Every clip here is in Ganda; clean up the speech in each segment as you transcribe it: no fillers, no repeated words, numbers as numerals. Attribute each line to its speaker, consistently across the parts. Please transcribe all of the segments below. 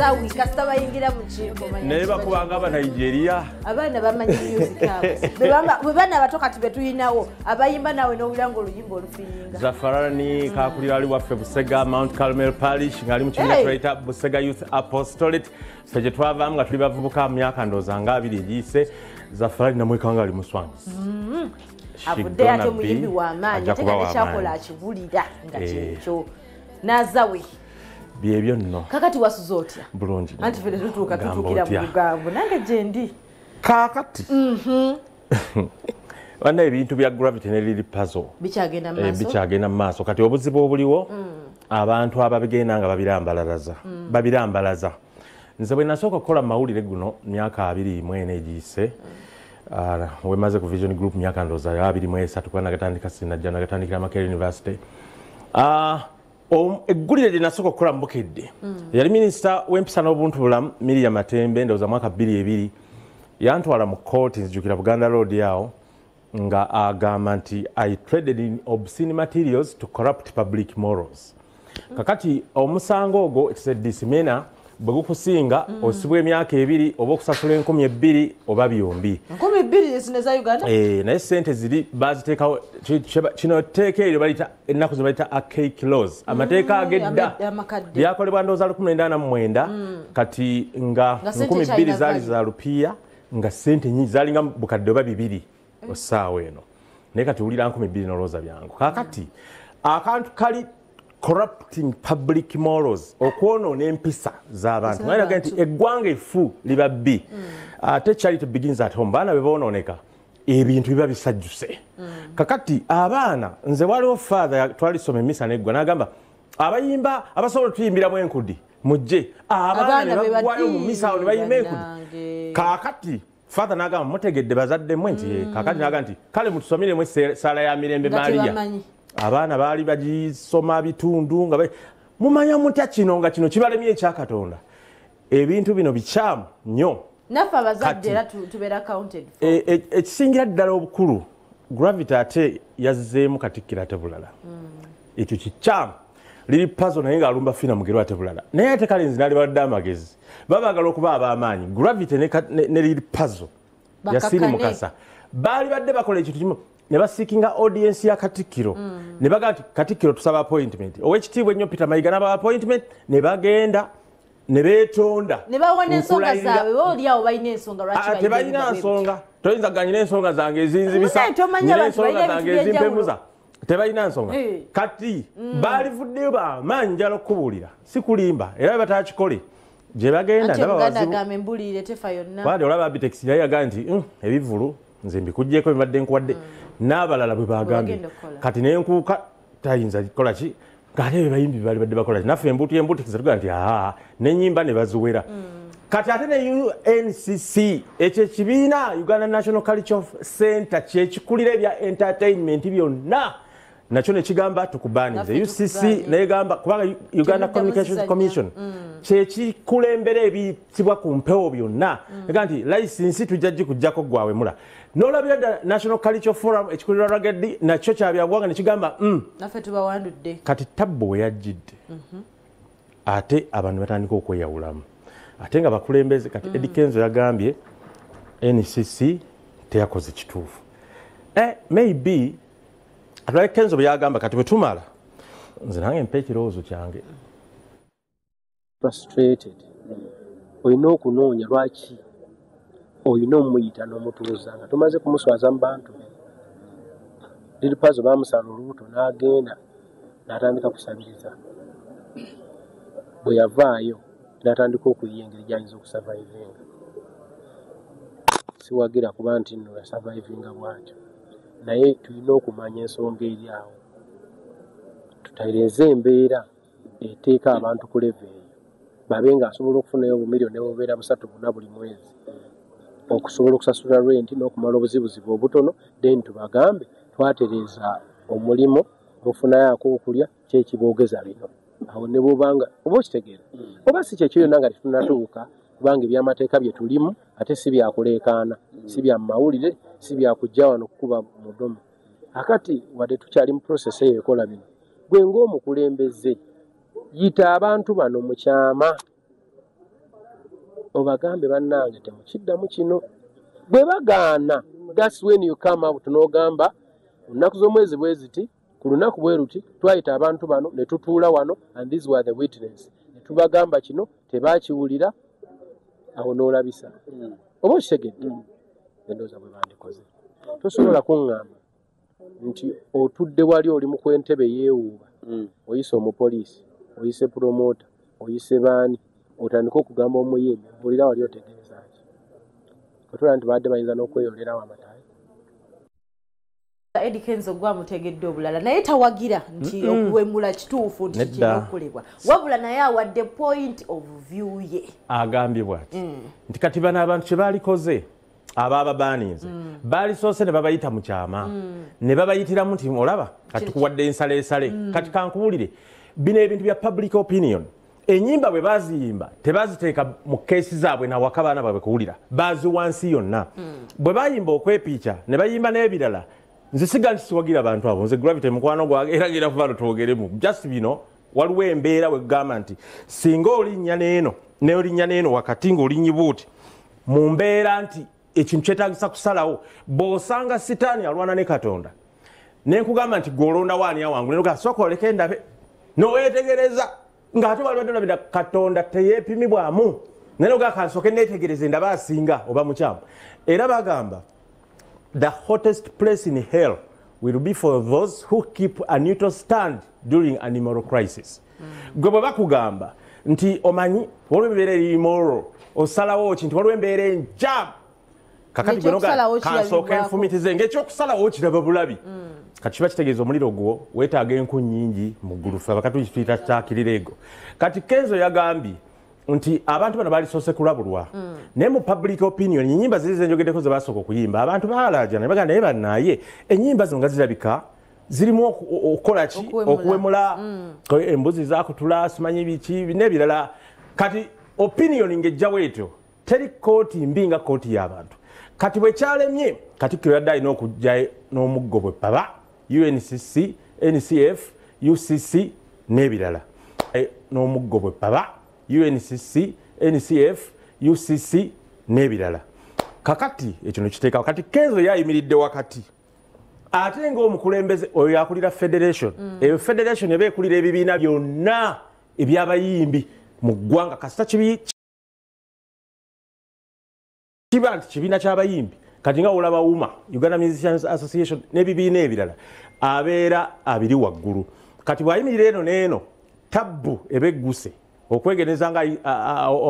Speaker 1: sawi kasita bayingira mu kintu
Speaker 2: naye bakubanga aba Nigeria
Speaker 1: abaana bamanyi music abo bebana abato kati betuyinawo abayimba nawe n'owulira ng'oluyimba olufiringa
Speaker 2: Zafarani kakulira ali waffe Busega Mount Carmel Parish ng'ali mu kibiina tuyita Busega Youth Apostolate ffe gye twavaamu nga tuli bavubuka mu myaka ndowooza nga 2 egiise Zafarani namwekanga ali muswanyi
Speaker 1: avudde ate muyimbi w'amaanyi ate nga nekyakola akibulira nga kyekyo nazawe
Speaker 2: byebyo nno
Speaker 1: kakati wasuza otya
Speaker 2: bulungi
Speaker 1: anti ffe tutuukira mu lugambo nange gye ndi
Speaker 2: kaakati wana ebintu bya gravity ne lili puzzle bikyagenda mu maaso kati obuzibu obuliwo abantu ababigenda nga babirambalaza nze bwe nasooka okukola mu mawulire guno myaka 21 egiise wemaze ku Vision Group myaka ndowooza 23 kuba nagatandika sinajja nagatandikira Makerere University eggulire lye nasooka okukola mu Bukedde yali minisita w'empisa n'obuntu bulamu Miriam Matembe ndowooza mwaka 22 yantwala mu kooti nzijukira Buganda Road yawo nga agamba nti I traded in obscene materials to corrupt public morals. Kakati omusango ogwo it's a dismena bwe gukusinga osibwa emyaka 2 oba okusasula 2,000 oba byombi
Speaker 1: 2,000 ezineza Uganda
Speaker 2: naye sente ziri baziteekawo kino teeka eryo balita ennaku ze balita archaic laws amateeka agedda byakolebwa ndowooza 1989 kati nga 2,000 zaali za rupiya nga sente nyingi zaali nga bukadde oba 2 osaawa eno naye kati wulira 2,000 n'olowooza byangu kakati akantu kali corrupting public morals okwonoona empisa z'abantu naye nti eggwanga effu liba bbi ate charity begins at home baana be boonooneka ebintu biba bisajjuse kakati abaana nze waliwo father twalisoma emisa neggwa n'agamba abayimba abasobola otuyimbiramu enkudi mujje abaana ne baggwayo mu misa awo ne bayimba enkudi kakati father n'agamba mutegedde bazadde mmwe nti kakati n'agamba nti kale mutusomeremu essaala ya mirembe Maria abaana baali bagisoma bitundu nga mumanya mutya kino nga kino kibalemye ekya Katonda ebintu bino bikyamu nnyo
Speaker 1: naffe abazadde era tubeera counted for
Speaker 2: ekisingira ddala obukulu gravity ate yazzeemu Katikkiro ate bulala ekyo kikyamu liri puzzle naye ng'alumba fina mugero ate bulala naye ate kale nzi naali badde amagezi babaagala okuba ab'amaanyi gravity ne liri puzzle yasini mukasa baali badde bakola ekintu kimu ne basikinga audience ya Katikkiro ne baga nti Katikkiro tusaba appointment owekitiibwa ennyo Peter Mayiga n'aba appointment ne bagenda ne beetonda
Speaker 1: ne bawona ensonga zaabwe oli awo balina ensonga lwaki
Speaker 2: tebalina nsonga toyinza ganyina ensonga zange ezinzibisa ensonga zange ezimpemuza tebalina nsonga kati baalivuddeyo bamaanyi njala okubuulira si kulimba era batakikole gye bagenda ndabawade olaba Abitex naye yaga nti ebivulu nze mbikugyeko bibadde nkuwadde n'abalala bwe bagambye kati nenkuuka tayinza kukola ki ng'ate be bayimbi bali badde bakola ki naffe embuutu tugaa nti n'ennyimba ne baziwera kati ate ne UNCC ekyo ekibiina Uganda National Cultural Center kyekikulira ebya entertainment byonna nakyo nekigamba tukubaanize UCC negamba kubanga Uganda Communications Commission kyekikulembera ebiyitibwa ku mpewo byonna ega nti license tujja gikugjako gwawe mula n'olabira National Cultural Forum ekikulira Ragedi nakyo kyabyagwanga nekigamba
Speaker 1: naffe tubawandudde
Speaker 2: kati tabbo we yajjidde ate abantu batandika okweyawulamu ate nga bakulembeze kati Eddie Kenzo yagambye NCC teyakoze kituufu maybe atwale Kenzo byagamba kati bwe tumala nze nange mpa ekirowoozo kyange
Speaker 3: frustrated olina okunoonya lwaki olina omuyita n'omutuuza nga tumaze kumuswaza mu bantu liri pazo bamusala olubuto n'agenda n'atandika kusabiriza bwe yavaayo n'atandika okuyiya engeri gy'ayinza okusavaivinga siwagira kuba nti nno yasavaivinga bwatyo naye tulina okumanya ensonga eri awo tutaireze embeera eteeka abantu ku leve eyo babe nga asobola okufunayo obumiliyoni obubeera 3 buli mwezi okusobola okusasula renti n'okumala obuzibuzibu obutono then tubagambe twatereeza omulimu mufunayo ak'okulya kyekiboogeza bino awo ne bwobanga oba okitegeera oba si kyekyo yonna nga tetunatuuka kubanga ebyamateeka bye tulimu ate si byakuleekaana si bya mawulire si byakujja wano kukuba mudomo akati wadde tukyali mu process eyo ekola bino gwe ng'omukulembeze yita abantu bano mu kyama obagambe bannange temukiddamu kino bwe bagaana that's when you come out n'ogamba ennaku z'omwezi bwe ziti ku lunaku bwe ruti twayita abantu bano ne tutuula wano and these were the witness ne tubagamba kino tebakiwulira awo n'olabisa oba okitegedde endowooza bwe bandikoze tosobola kuŋŋamba nti otudde wali oli mu kwentebe yeewuuba oyise omupoliisi oyise promota oyise baani otandika okugamba omuyimbi mpulira wali otegeeza ki otula nti baadde bayinza n'okweyolerawo amatayi
Speaker 1: Eddie Kenzo gwamutegedde obulala naye tawagira nti okuwemula kituufu nti kino okukolebwa wabula naye awadde point of view ye
Speaker 2: agambye bw'ati nti kati bano abantu kye baalikoze abaaba baanize baalisoose ne babayita mu kyama ne babayitiramu nti olaba kati tukuwadde ensaleesale kati kankuwulire bino ebintu bya public opinion enyimba bwe baziyimba tebaziteeka mu keesi zaabwe nawaka baana baabwe kuwulira bazi wansi yonna bwe bayimba okwepiica ne bayimba n'ebirala nze siga nti siwagira abantu abo nze gravity mukwano gwange era genda kuva twogeremu just bino waliwo embeera wegamba nti singa olinnya n'eno n'olinnya n'eno wakati ng'olinnya buuti mu mbeera nti ekintu kyetaagisa kusalawo bw'osanga sitaani alwana ne Katonda nenkugamba nti gw'olonda waani awangu nenoga sooka oleke ndabe n'oweetegereza ng'ate waliwo dolabira Katonda teyeepimibwamu nenoga kansooke neetegereze ndaba asinga oba mukyamu era bagamba the hottest place in hell will be for those who keep a neutral stand during an immoral crisis. Gwe bwe bakugamba nti omanyi waliwo embeera eri immoral osalawo ki nti waliwo embeera enjamu kakati gwe noga kansooka enfumitize ng'ekyokusalawo kiraba bulabi kati kiba kitegeeza omuliro gwo weetaaga enku nnyingi mu ggulufu abakati kituyita kyakirira ego kati Kenzo yagambye nti abantu bano baalisoose kulabulwa naye mu public opinion ennyimba ziri zenjogeddeko ze basooka okuyimba abantu baalaajana ne bagamba naye bannaye ennyimba zino nga zirabika zirimu okukola ki okuwemula embuzi zakutula simanyi biki n'ebirala kati opinion ng'ejjawo etyo teri kooti mbi nga kooti y'abantu kati bwe kyalemye Katikkiro yadde alina okujja n'omuggo bwe paba UNCC NCF UCC n'ebirala n'omuggo bwe paba UNCC NCF UCC n'ebirala kakati ekyo nekiteekawo kati Kenzo yayimiridde wakati ate ng'omukulembeze oyo yakulira federation eyo federation eba ekulira ebibiina byonna ebyabayimbi mu ggwanga kasita kiba nti kibiina ky'abayimbi kati nga olaba UMA Uganda Musicians Association n'ebibiina ebirala abeera abiri waggulu kati bw'ayimirira eno n'eno tabbu eba egguse okwegeneza nga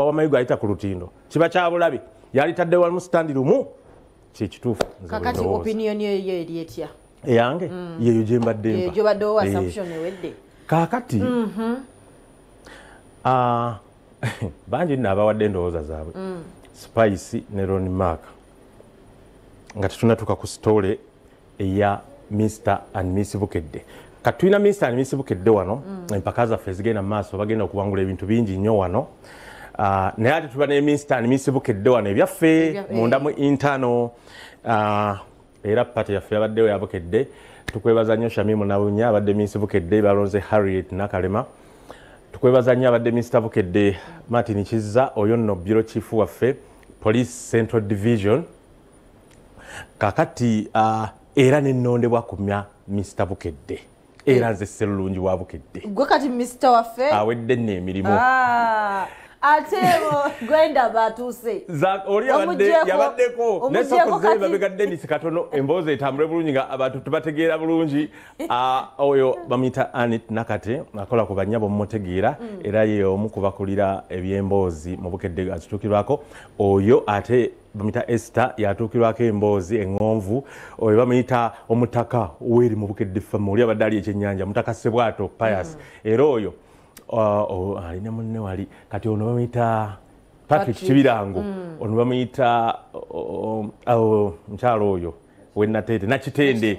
Speaker 2: amayigo ayita ku lutindo kiba kya bulabi yalitadde wamu standi lumu kyekituufu
Speaker 1: kakati opinion yeyo eri etya
Speaker 2: eyange yeyo gye mbadde
Speaker 1: gye baddewo assumption ewedde
Speaker 2: kakati bangi nno abawadde endowooza zaabwe Spice ne Ronnie Mark nga tetunatuuka ku sitole eya Mr and Miss Bukedde kati tulina Mr and Miss Bukedde wano empaka zaffe zigenda mu maaso bagenda okuwangula ebintu bingi nnyo wano naye ate tuba ne Mr and Miss Bukedde wano ebyaffe munda mu internal era pati yaffe yabaddewo ya Bukedde tukwebaza nnyo Shamimu Nawunya abadde Miss Bukedde balonze Harriet Nakalema tukwebaza nnyo abadde Mr Bukedde Martin Kizza oyo nno bureau chief waffe Police Central Division kakati era nenondebwa kumya Mr Bukedde era nze Sserulungi wa Bukedde
Speaker 1: gwe kati Mr waffe
Speaker 2: awedde nno emirimu
Speaker 1: atebo gwenda batuse
Speaker 2: oli yabaddeko nesokoze babega Dennis katono emboozi etambule bulungi nga abantu tubategeera bulungi oyo bamuyita Anit Nakate akola ku banyabo mumutegeera era ye omu kubakulira ebyemboozi mu Bukedde atutukirwako oyo ate bamuyita Esther yatuukirwako emboozi eŋŋonvu oyo bamuyita omutaka weri mu Bukedde family abadde ali ekyennyanja mutaka Sebwato Pius era oyo alina munne wali kati ono bamuyita Patrick Kibirango ono bamuyita mukyalo oyo wenatete nakitende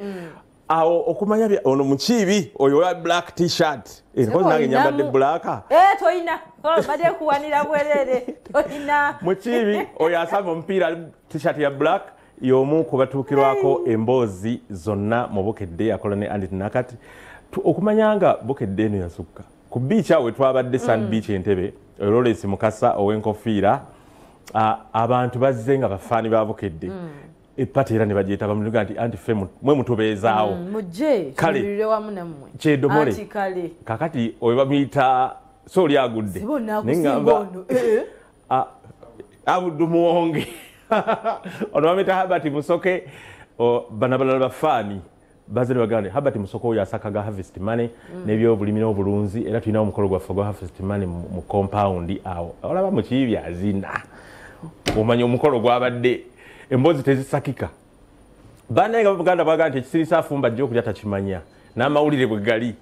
Speaker 2: awo okumanya ono mukiibi oyo wa black t-shirt enkozi nange nyambadde black
Speaker 1: toyina badde kuwanira bwerere toyina
Speaker 2: mukiibi oyo asamba omupiira t-shirt ya black y'omu kubatuukirwako emboozi zonna mu Bukedde akola ne Andy Nakati okumanya nga Bukedde eno yasukka ku beach awe twabadde Sand Beach Entebbe Lawrence Mukasa ow'enkofiira abantu bazze nga bafaani babukedde epati era ne bagyeta bamuga nti anti ffe mwe mutubeezaawo
Speaker 1: kale wamu nammwe
Speaker 2: kyedomole kakati oyo bamuyita so oli agudde neŋŋamba Abudu Muwonge ono bamuyita Habert Musoke bana balala bafaani bazze ne bagamba Habert Musoke oyo asakaga harvest money n'ebyobulimi n'obulunzi era tulina omukolo gwaffe gwa harvest money mu compound awo olaba mu kiibi azina omanya omukolo gwabadde emboozi tezisakika bannaye nga Buganda bwagamba nti ekisirisa afumba ajja okulya takimanya n'amawulire bwe gali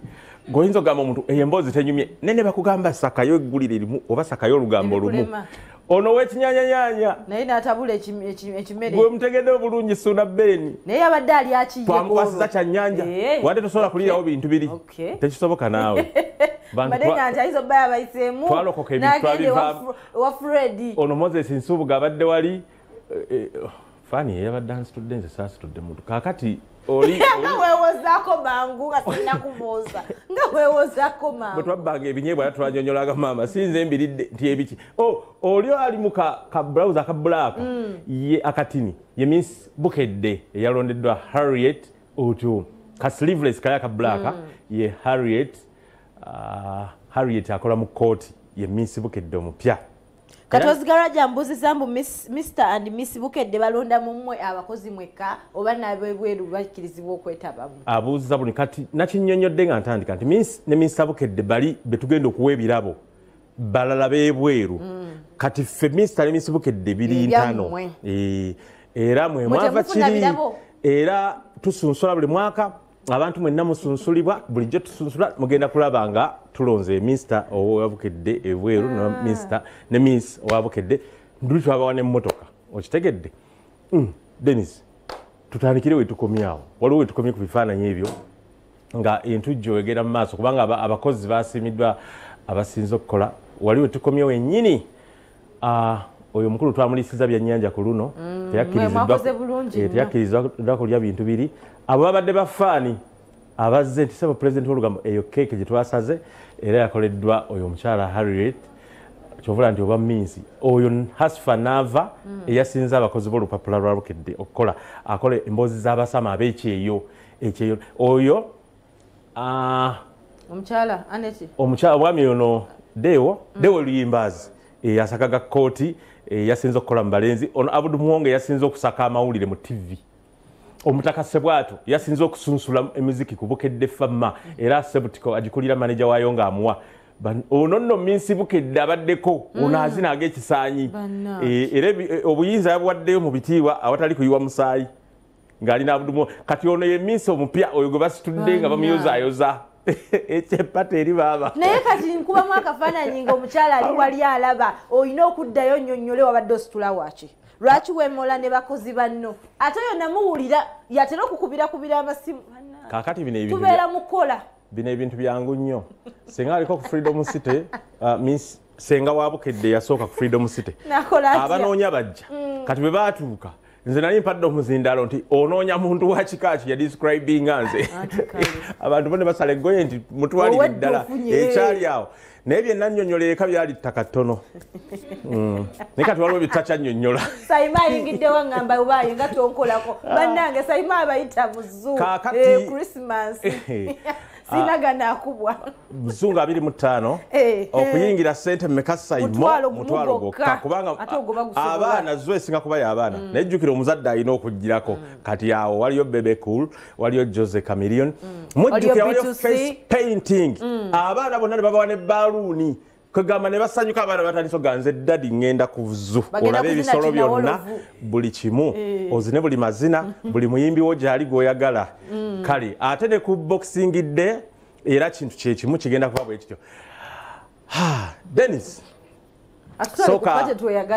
Speaker 2: goyinza ogamba omuntu eyo emboozi tenyumye nene bakugamba sakayo eggulire erimu oba sakayo olugambo lumu ono w'ekinyanyanyanya
Speaker 1: naye n'atabula ekimere
Speaker 2: gwe mutegedde obulungi Suna Beni
Speaker 1: naye abadde ali akiye
Speaker 2: twamukwasiza kya nnyanja wadde tosobola kulirawo bintu biri tekisoboka naawe
Speaker 1: badenga nti ayizo baya bayiseemu
Speaker 2: twalokoka ebintu twabivaamu
Speaker 1: wa Fred
Speaker 2: ono Moses Nsubuga abadde wali fani yabadde ansitudde nze saasitudde muntu kakati oli
Speaker 1: nga weewozaako mangu nga sirina kubuuza nga weewozaako mangu
Speaker 2: bwe twabbanga ebinyeebwa era twanyonyolaga maama sinze mbiridde nti ebiki oli ali mu ka blouse aka black ye akatini ye Miss Bukedde eyalondeddwa Harriet Otu ka sleeveless kaya ka black ye Harriet akola mu kooti ye Miss Bukedde omupya
Speaker 1: katozigala jambuziza mbu Mr and Miss Bukedde balonda mu mmwe abakozi mweka oba nabebweru bakirizibwa okwetabamu
Speaker 2: abuuza buni kati nakinnyonnyodde nga ntandika nti Miss ne Mr Bukedde bali betugenda okuwa ebirabo balala bebweru kati ffe Mr ne Miss Bukedde biri ntano era mwe mwava kiri era tusunsula buli mwaka abantu mwenna musunsulibwa bulijjo tusunsula mugenda kulaba nga tulonze Mr owabukedde ebweru ne Miss owabukedde nduli twabawa n'emmotoka okitegedde Dennis tutandikire wetukomyawo waliwo wetukomye ku bifaananyi ebyo nga entujjo egenda mu maaso kubanga abakozi baasiimiddwa abasinze okukola waliwo wetukomye wennyini oyo omukulu twamulisiza byannyanja ku luno teyakkiriziddwa kulya bintu biri abo babadde bafaani abazze nti sebo pulezidenti w'olugambo eyo keeke gye twasaze era yakoleddwa oyo omukyala Harriet kyovula nti oba Minsi oyo Hasfa Nava eyasinze abakozi b'olupapula lwa Bukedde okukola akola emboozi z'abasama ab'ekyeyo oyo omukyala omwami ono Dewo Luyimbazi yasakaga kooti yasinze okukola mu balenzi ono Abudu Muwonge yasinze okusaka amawulire mu TV omutaka Sebwato yasinze okusunsula emiziki ku Bukedde Famma era Sebutiko agikulira manager waayo ng'amuwa ono nno Miss Bukedde abaddeko ono azina ag'ekisaanyi era obuyinza yabuwaddeyo mu bitiibwa awatali kuyiwa musaayi ng'alina Abudu Muwonge kati ono ye Miss omupya oyo gwe basitudde nga bamuyozaayoza ekyepata eri baaba
Speaker 1: naye kati nkubamu akafaananyi nga omukyala ali wali alaba olina okuddayo nnyonnyole wabadde ositula waki lwaki weemola ne bakozi banno ate oyo namuwulira yatera okukubira amasimu
Speaker 2: kakati
Speaker 1: tubeera mukola
Speaker 2: bino ebintu byangu nnyo senga aliko ku Freedom City Miss senga wa Bukedde yasooka ku Freedom City abanoonya bajja kati bwe baatuuka nze nali mpadde omuzindalo nti onoonya muntu wa kika ki ya describing nze abantu bone basala eggoye nti mutwalire ddala ekyali awo naye byenna nnyonnyola eka byali ttaka ttono naye kati waliwo bitakyanyonnyola
Speaker 1: sayima ayingiddewo ngamba obaayo nga tonkolako bannange sayima abayita buzu Christmas sinagana akubwa
Speaker 2: Buzungu 25 okuyingira ssente mmeka sayimo mutwalo gokka kubanga abaana zo esinga kuba y'abaana naye jjukira omuzadde alina okugirako kati awo waliyo Bebe Cool waliyo Jose Chameleone mujjukira waliyo face painting abaana bonna ne babawa ne baluuni kwegamba ne basanyuka abaana batandise oganze ddadi ngenda ku vuzu olabe ebisolo byonna buli kimu ozine buli mazina buli muyimbi wo gyali gw'oyagala kale ate ne ku boxing day era kintu kyekimu kigenda kuba bwe kityo Dennis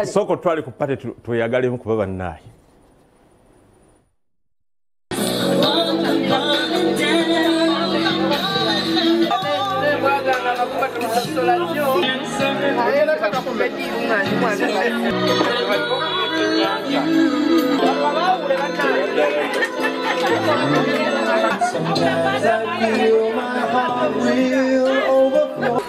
Speaker 2: sooka twali ku pate tweyagalemu kuba bannaayi
Speaker 4: Sometimes I feel my heart will overflow.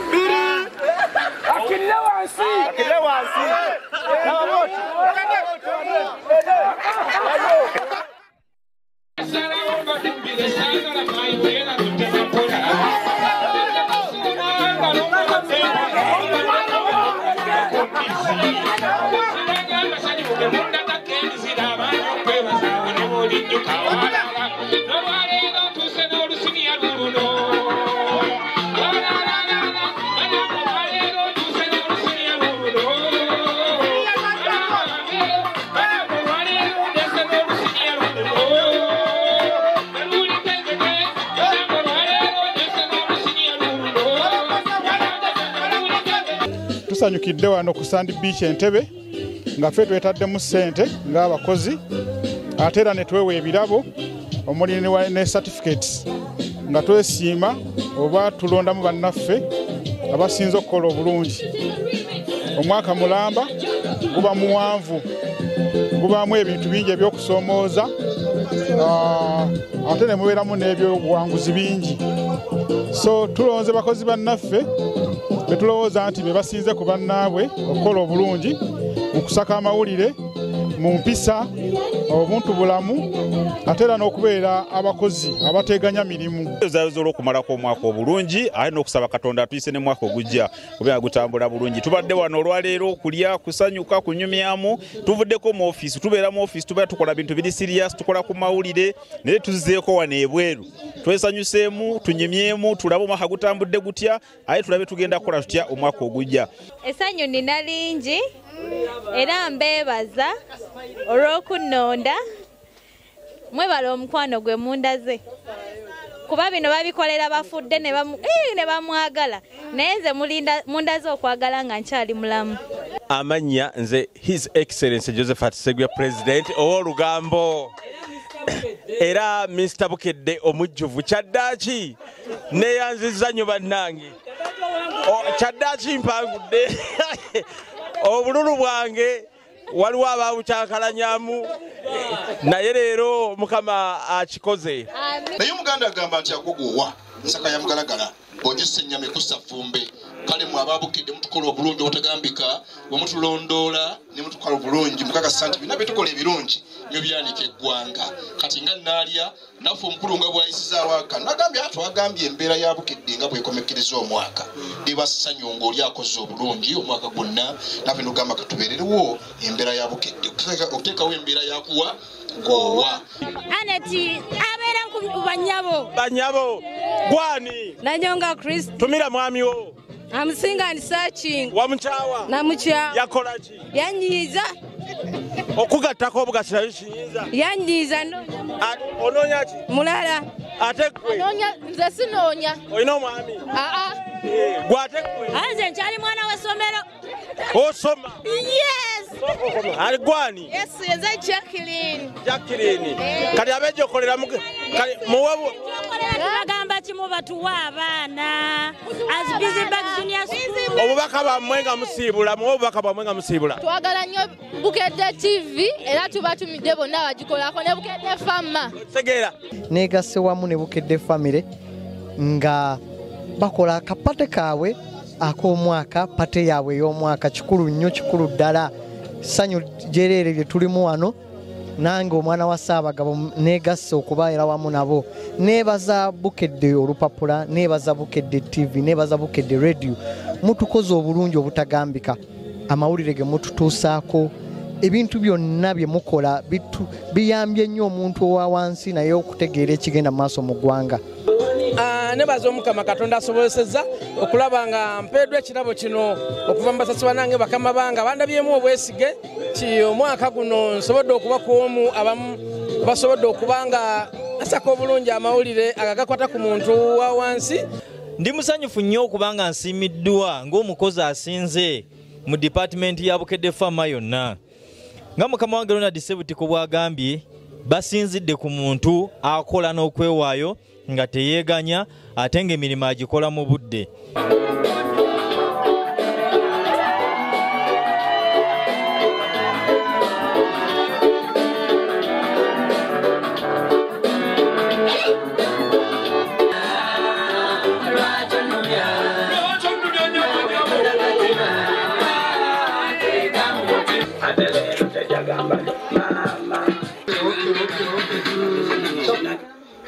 Speaker 5: tusanyukidde wano ku Sand Beach Entebbe nga ffe twetaddemu ssente ng'abakozi ate era ne twewa ebirabo omuli ne certificates nga twesiima oba tulondamu bannaffe abasinze okukola obulungi. Omwaka mulamba guba muwanvu, gubaamu ebintu bingi ebyokusoomooza ate ne mubeeramu n'ebyobuwanguzi bingi. So tulonze bakozi bannaffe be tulowooza nti be basinze ku bannaabwe okukola obulungi mu kusaka amawulire mu mpisa obuntu bulamu ate era n'okubeera abakozi abateganya mirimu.
Speaker 6: Zazo olw'okumalako omwaka obulungi ate n'okusaba Katonda atuyise ne mwaka ogujja kubeera gutambula bulungi. Tubadde wano olwaleero okulya, kusanyuka, kunyumyamu. Tuvuddeko mu ofiisi, tubeera mu ofiisi, tubeera tukola bintu biri serious, tukola ku mawulire naye tuzzeeko wano ebweru. Twesanyuseemu, tunyumyemu, tulabe omwaka gutambudde gutya ate tulabe tugenda kukola tutya omwaka ogujja.
Speaker 7: Essanyu nina lingi era mbeebaza olw'okunnonda. Mwebala omukwano gwe mundaze kuba bino babikolera bafudde ne bamwagala naye nze mundaze okwagala nga nkyali mulamu.
Speaker 2: Amanya nze His Excellency Josephat Segwa President ow'olugambo era Mr. Bukedde omujjuvu Kyaddaaki neyanziza nnyo bannange Kyaddaaki mpangudde obululu bwange waliwo ababukyankalanyamu naye leero Mukama akikoze.
Speaker 8: Naye Omuganda agamba nti agogowa nsaka ya mugalagala bw'ogissa ennyama ekussa ffumbe. Kale mwe Ababukedde mutukola obulungi obutagambika bwe mutulondoola ne mutukola obulungi mukakasa nti bina bye tukola ebirungi byo byanika eggwanga. Kati nga nnaalya naffe omukulu nga bw'ayisizaawo aka nagambye atwagambye embeera ya Bukedde nga bw'ekomekkereza omwaka liba ssanyu ng'oli akoze obulungi omwaka gwonna naffe nogamba katubeererewo embeera ya Bukedde okuteekawo embeera yakuwa gowa.
Speaker 7: Aneti abeera ku
Speaker 2: Banyabo gwani
Speaker 7: Nanyonga Chris
Speaker 2: tumira mwami wo
Speaker 7: amusinga and searching
Speaker 2: wamukyawa
Speaker 7: namukyawa
Speaker 2: yakolaki
Speaker 7: yanyiiza
Speaker 2: okugattako obugasirayo kiyinza
Speaker 7: yanyiiza
Speaker 2: onoonya ki
Speaker 7: mulala
Speaker 2: ate gwe
Speaker 7: nze sinoonya
Speaker 2: olina omwami gwate gwe
Speaker 7: nze nkyali mwana w'essomero
Speaker 2: osoma
Speaker 7: yes
Speaker 2: ali gwani
Speaker 7: yes nze Jacqueline
Speaker 2: kati abejja okolera muwabu
Speaker 7: bagamba kimu batuwa abaana as busy back junior school
Speaker 2: obubaka bwammwe nga musiibula muwe obubaka bwammwe nga musiibula.
Speaker 7: Twagala nnyo Bukedde TV era tubatumidde bonna abagikolako ne Bukedde Fama
Speaker 2: tegeera
Speaker 9: negase wamu ne Bukedde Family nga bakola akapate kaabwe ak'omwaka pate yaabwe ey'omwaka kikulu nnyo kikulu ddala ssanyu jereere lye tulimu wano nange omwana wa Ssaabagabo negase okubaera wamu nabo nebaza Bukedde olupapula nebaza Bukedde TV nebaza Bukedde Radio mutukoze obulungi obutagambika amawulire ge mututuusaako ebintu byonna bye mukola biyambye nnyo omuntu owa wansi naye okutegeera ekigenda mu maaso mu ggwanga.
Speaker 10: Nebaza Omukama Katonda asobozesezza okulaba nga mpeddwa ekirabo kino okuva mu basasi banange bakama banga bandabyemu obwesige ki omwaka guno nsobodde okuba ku omu abamu basobodde okuba nga asaka obulungi amawulire agagakwata ku muntu wa wansi.
Speaker 11: Ndi musanyufu nnyo okuba nga nsiimiddwa ng'omukozi asinze mu department ya Bukedde Fama yonna nga Mukama wange Ronald Sebutiko bwagambye basinzidde ku muntu akola n'okwewaayo nga teyeeganya ate ng'emirimu agikola mu budde.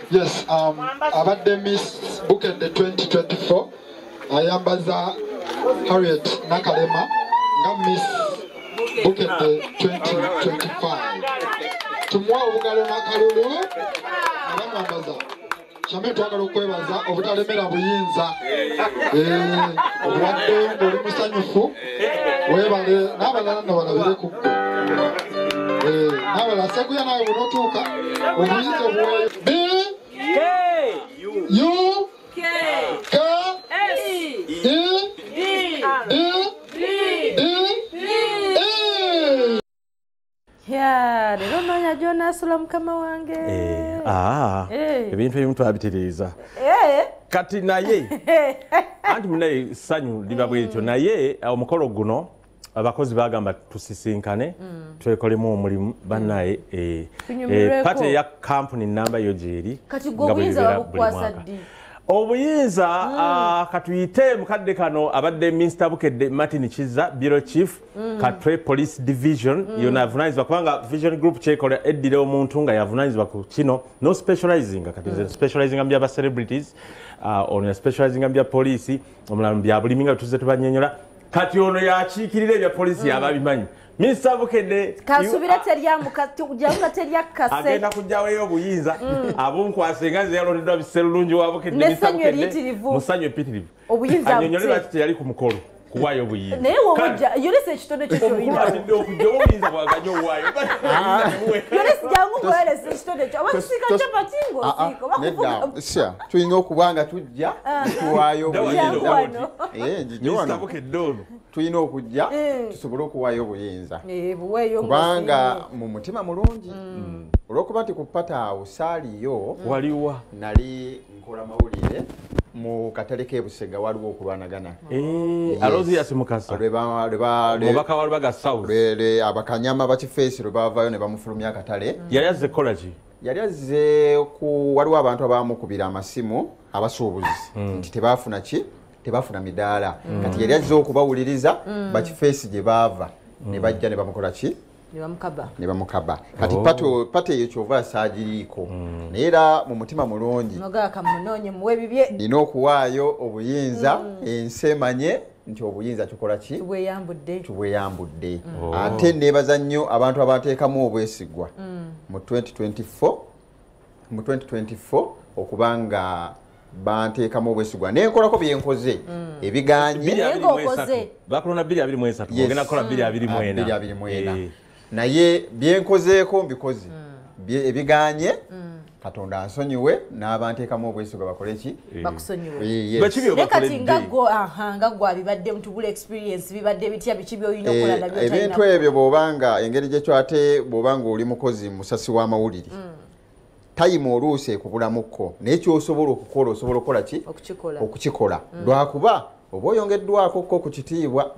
Speaker 12: Yes, abadde Miss Bukedde 2024 ayambaza Harriet Nakalema nga Miss Bukedde 2025. Tumuwa obugalo n'akalulu abamwambaza. Kyame twagala okwebaza obutalemera buyinza. Obadde ng'oli musanyufu weebale n'abalala nno balabire ku ggwe. N'abalala Seguya nawe bunotuuka obuyinza obuweeyo. U K S E D
Speaker 1: Yeah, lero noonya gy'onaasula mukama wange.
Speaker 2: Ebintu ebimu twabitiriza. Kati naye anti munaye ssanyu liba bwekyo naye omukolo guno abakozi bagamba tusisinkane twekolemu omulimu bannaye pati eya kampuni namba yo gyeri
Speaker 1: kati gwe obuyinza babukwasa ddi
Speaker 2: obuyinza katuyite mukadde kano abadde Mr. Bukedde Martin Kiza Bureau Chief Katwe Police Division yona avunanyizibwa kubanga Vision Group kyekola eddire omuntu nga yavunanyizibwa ku kino no specializing kati specializing ambya ba celebrities ono specializing ambya police omulala mbya bulimi nga tuze tubanyenyola kati ono yakiikirira ebya polisi ababimanyi Mr. Bukedde
Speaker 1: kasubira terya mukati kujanga terya kase
Speaker 2: agenda kujjaweyo obuyinza abunkwase nga zeyalonedwa biserulungi wa Bukedde Mr. Bukedde musanyu epitirivu
Speaker 1: obuyinza
Speaker 2: anyonyole bati yali ku mukolo kuwayo obuyinza
Speaker 1: naye wojja yolese ekitone kyo kyoyina
Speaker 2: okujja obuyinza bwaganyo owayo
Speaker 1: yolese jangu bwelese ekitone kyo abakisika kyapatingo siko
Speaker 13: nedda sya tuyinga okubanga tujja tuwayo obuyinza
Speaker 2: Mr. Bukedde ono
Speaker 13: tuyina okujja tusobole okuwaayo obuyinza kubanga mu mutima mulungi olwokuba nti ku pata awo saaliyo
Speaker 2: waliwa
Speaker 13: nali nkola mawulire mu katale k'ebusega waliwo okulwanagana
Speaker 2: Alozias Mukasa omubaka wa Lubaga South
Speaker 13: abakanyama bakifeesi lwe baavaayo ne bamufulumya akatale
Speaker 2: yali azze kukola ki
Speaker 13: yali azze waliwo abantu abamukubira amasimu abasuubuzi nti tebaafuna ki tebafuna midaala kati yali azze okubawuliriza bakifeesi gye baava ne bajja ne bamukola ki ne bamukaba kati pato eyo kyova saagiriiko naye era mu mutima mulungi nina okuwaayo obuyinza ensi emanye nti obuyinza kikola ki tubweyambudde ate neebaza nnyo abantu abateekamu obwesigwa mu 2024 okubanga banteekamu obwesigwa nenkolako byenkoze ebiganye
Speaker 2: bakulona 223 ogenda kukola 224
Speaker 13: naye byenkozeeko mbikoze ebiganye Katonda ansonyiwe n'abanteekamu obwesigwa bakole ki
Speaker 1: bakusonyiwe kati nga gwe abibadde mutubula experience bibadde bitya biki by'olina okukola nabyo
Speaker 13: ebintu ebyo bw'obanga engeri gyekyo ate bw'obanga oli mukozi musasi w'amawulire time oluusi ekubulamuko naye kyosobola okukola osobola okukola ki okukikola lwakuba oba oyongeddwako ko ku kitiibwa